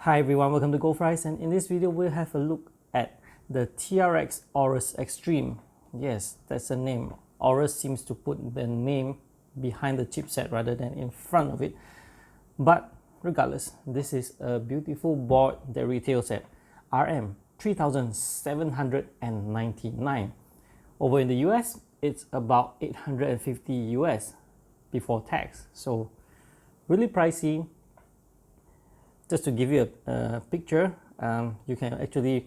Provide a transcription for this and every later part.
Hi everyone, welcome to Goldfries, and in this video we'll have a look at the TRX Aorus Xtreme. Yes, that's the name. Aorus seems to put the name behind the chipset rather than in front of it. But regardless, this is a beautiful board that retails at RM 3,799. Over in the US, it's about 850 US before tax. So really pricey. Just to give you a picture, you can actually,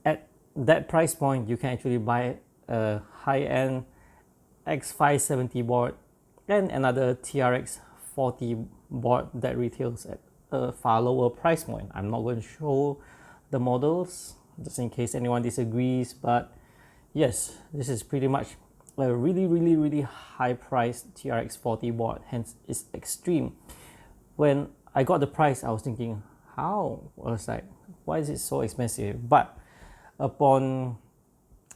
at that price point, you can actually buy a high-end X570 board and another TRX40 board that retails at a far lower price point. I'm not going to show the models just in case anyone disagrees, but yes, this is pretty much a really high priced TRX40 board, hence it's extreme. When I got the price, I was thinking, how? I was like, why is it so expensive? But upon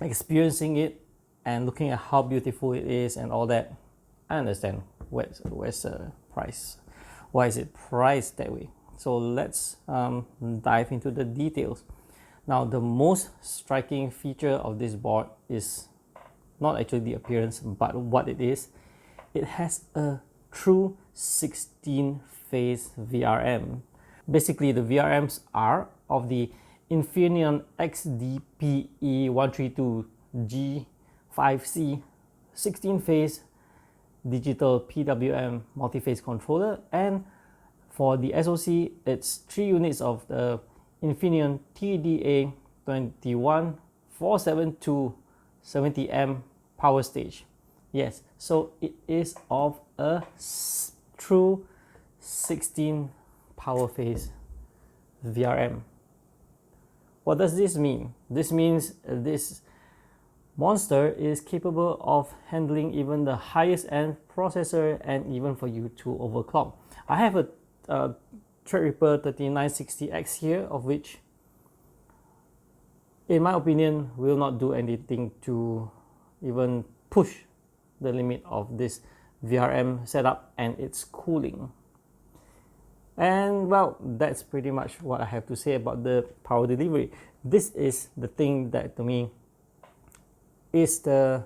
experiencing it and looking at how beautiful it is and all that, I understand where's the price. Why is it priced that way? So let's dive into the details. Now, the most striking feature of this board is not actually the appearance, but what it is. It has a true 16-phase VRM. Basically, the VRMs are of the Infineon XDPE132G5C 16-phase digital PWM multi-phase controller, and for the SoC, it's 3 units of the Infineon TDA21472 70M power stage. Yes, so it is of a true 16 power phase VRM. What does this mean? This means this monster is capable of handling even the highest end processor and even for you to overclock. I have a Threadripper 3960X here, of which, in my opinion, will not do anything to even push the limit of this VRM setup and its cooling. And well, that's pretty much what I have to say about the power delivery. This is the thing that to me is the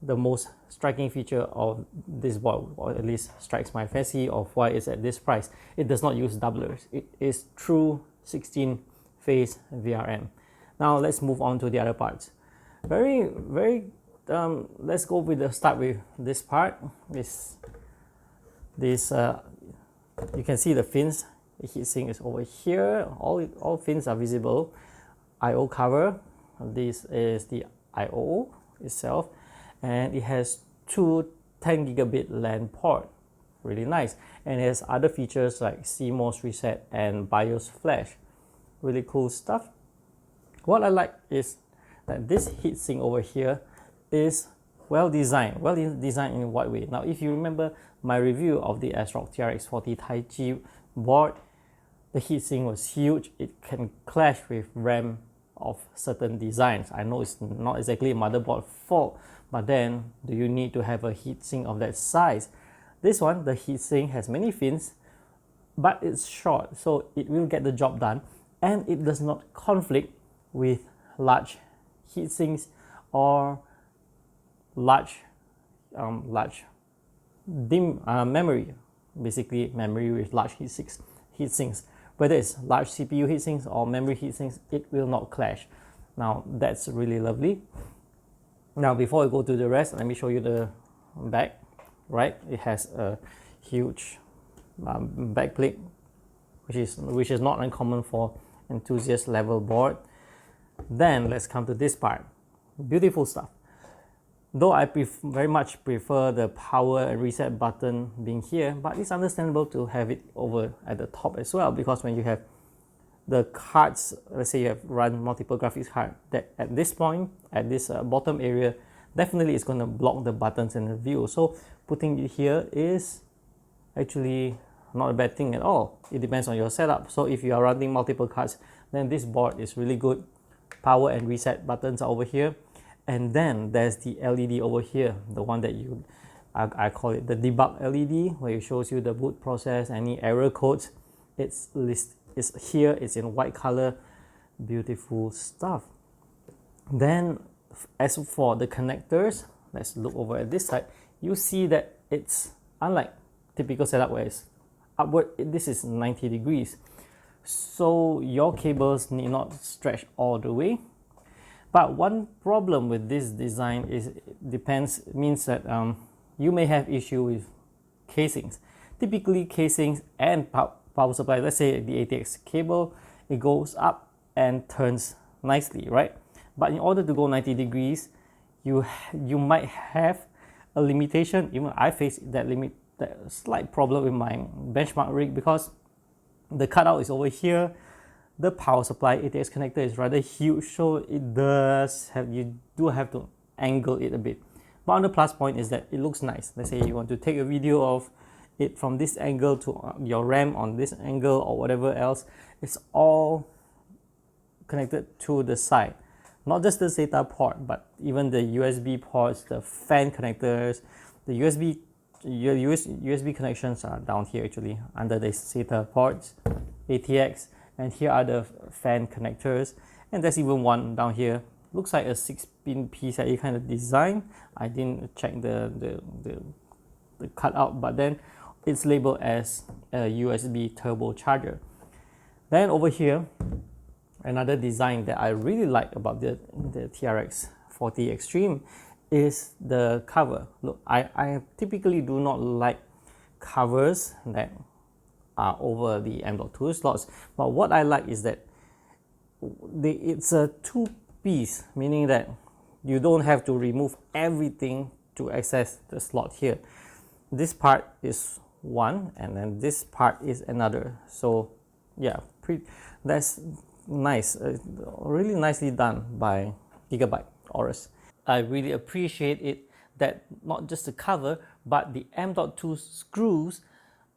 most striking feature of this board, or at least strikes my fancy of why it's at this price. It does not use doublers. It is true 16 phase VRM. Now let's move on to the other parts. Let's go with the start with this part. You can see the fins. The heatsink is over here. All fins are visible. I/O cover. This is the I/O itself, and it has two 10 gigabit LAN port. Really nice, and it has other features like CMOS reset and BIOS flash. Really cool stuff. What I like is that this heatsink over here is well designed. Well designed in what way? Now, if you remember my review of the ASRock TRX40 Taichi board, the heatsink was huge. It can clash with RAM of certain designs. I know it's not exactly a motherboard fault, but then do you need to have a heatsink of that size? This one, the heatsink has many fins, but it's short, so it will get the job done, and it does not conflict with large heatsinks or large memory, basically memory with large heatsinks. Whether it's large CPU heatsinks or memory heatsinks, it will not clash. Now that's really lovely. Now before I go to the rest, let me show you the back. Right, it has a huge backplate, which is not uncommon for enthusiast level board. Then let's come to this part. Beautiful stuff. Though I very much prefer the power and reset button being here, but it's understandable to have it over at the top as well, because when you have the cards, let's say you have run multiple graphics cards, that at this point, at this bottom area, definitely it's going to block the buttons and the view. So putting it here is actually not a bad thing at all. It depends on your setup. So if you are running multiple cards, then this board is really good. Power and reset buttons are over here. And then there's the LED over here, the one that I call it the debug LED, where it shows you the boot process, any error codes. It's It's here, it's in white color, beautiful stuff. Then as for the connectors, let's look over at this side. You see that it's unlike typical setup where it's upward, this is 90 degrees. So your cables need not stretch all the way. But one problem with this design is it means that you may have issue with casings. Typically casings and power supply, let's say the ATX cable, it goes up and turns nicely, right? But in order to go 90 degrees, you might have a limitation. Even I face that slight problem with my benchmark rig, because the cutout is over here. The power supply ATX connector is rather huge, so you do have to angle it a bit. But on the plus point is that it looks nice. Let's say you want to take a video of it from this angle to your RAM on this angle or whatever else. It's all connected to the side. Not just the SATA port, but even the USB ports, the fan connectors, the USB connections are down here actually under the SATA ports, ATX, and here are the fan connectors, and there's even one down here. Looks like a 6-pin PCIe kind of design. I didn't check the cutout, but then it's labeled as a USB turbocharger. Then over here, another design that I really like about the TRX40 Xtreme is the cover. Look, I typically do not like covers that are over the M.2 slots, but what I like is that it's a two-piece, meaning that you don't have to remove everything to access the slot here. This part is one, and then this part is another. So yeah, that's nice, really nicely done by Gigabyte Aorus. I really appreciate it that not just the cover, but the M.2 screws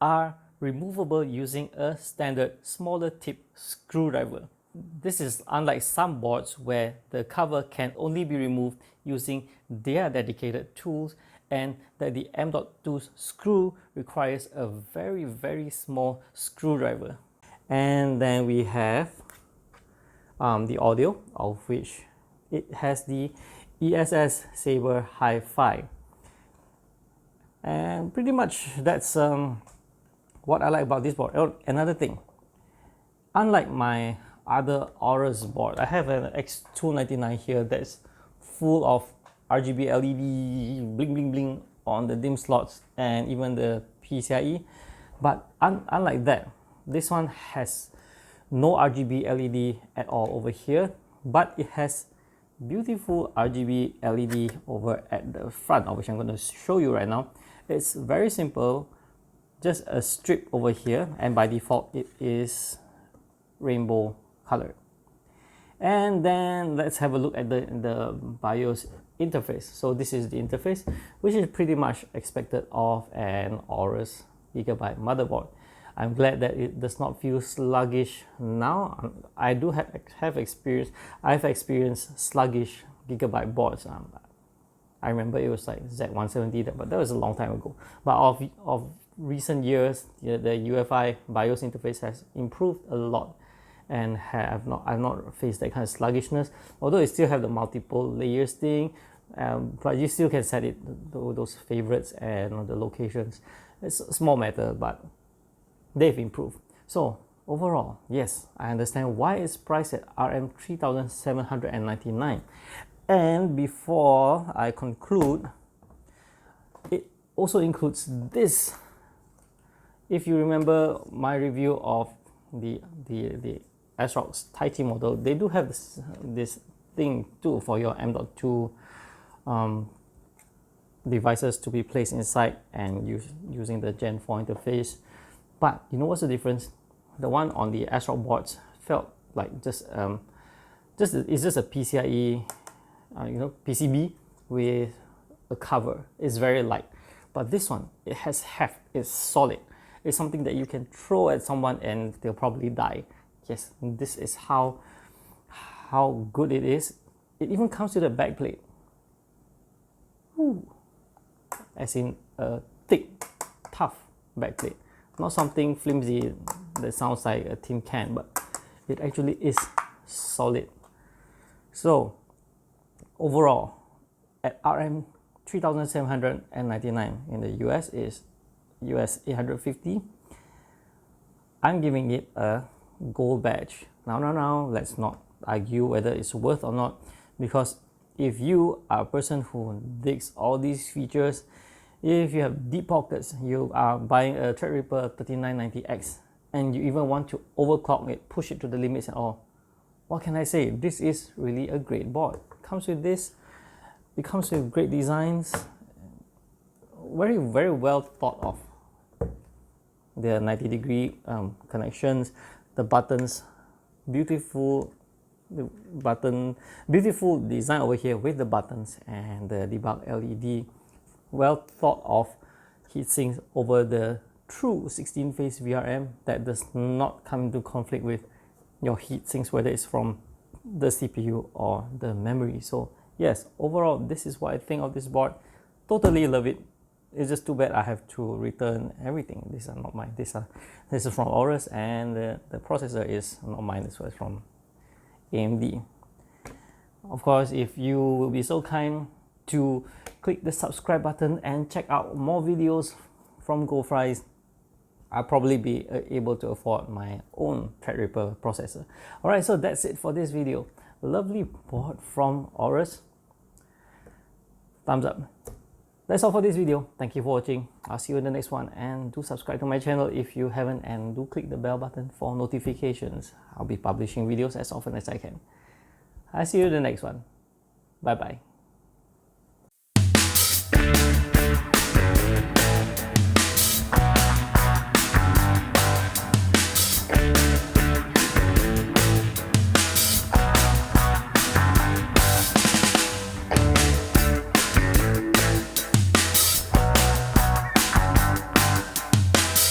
are removable using a standard smaller tip screwdriver. This is unlike some boards where the cover can only be removed using their dedicated tools, and that the M.2 screw requires a very small screwdriver. And then we have the audio, of which it has the ESS Saber Hi-Fi, and pretty much that's what I like about this board. Oh, another thing, unlike my other Aorus board, I have an X299 here that's full of RGB LED bling bling bling on the DIMM slots and even the PCIe. But unlike that, this one has no RGB LED at all over here, but it has beautiful RGB LED over at the front, of which I'm going to show you right now. It's very simple, just a strip over here, and by default it is rainbow colored. And then let's have a look at the BIOS interface. So this is the interface, which is pretty much expected of an Aorus Gigabyte motherboard. I'm glad that it does not feel sluggish now. I do have experience. I've experienced sluggish Gigabyte boards. I remember it was like Z170, but that was a long time ago. But of recent years, the UEFI BIOS interface has improved a lot, and I've not faced that kind of sluggishness. Although it still have the multiple layers thing, but you still can set it those favorites and the locations. It's a small matter, but they've improved. So overall, yes, I understand why it's priced at RM 3,799. And before I conclude, it also includes this. If you remember my review of the ASRock's Taiti model, they do have this thing too for your M.2 devices to be placed inside and using the Gen 4 interface. But you know what's the difference? The one on the ASRock boards felt like it's just a PCIe, PCB with a cover. It's very light. But this one, it has heft. It's solid. It's something that you can throw at someone and they'll probably die. Yes, this is how good it is. It even comes with a backplate. Ooh. As in a thick, tough backplate. Not something flimsy that sounds like a tin can, but it actually is solid. So overall, at RM 3,799 in the US is US 850, I'm giving it a gold badge. Now, let's not argue whether it's worth or not, because if you are a person who digs all these features, if you have deep pockets, you are buying a Threadripper 3990X, and you even want to overclock it, push it to the limits and all, what can I say? This is really a great board. It comes with this, it comes with great designs, very well thought of. The 90-degree connections, the buttons, beautiful design over here with the buttons, and the debug LED, well thought of heatsinks over the true 16-phase VRM that does not come into conflict with your heatsinks, whether it's from the CPU or the memory. So yes, overall, this is what I think of this board. Totally love it. It's just too bad I have to return everything. These are not mine. This is from Aorus, and the processor is not mine. This was from AMD. Of course, if you will be so kind to click the subscribe button and check out more videos from goldfries, I'll probably be able to afford my own Threadripper processor. Alright, so that's it for this video. Lovely board from Aorus. Thumbs up. That's all for this video. Thank you for watching. I'll see you in the next one, and do subscribe to my channel if you haven't, and do click the bell button for notifications. I'll be publishing videos as often as I can. I'll see you in the next one. Bye bye.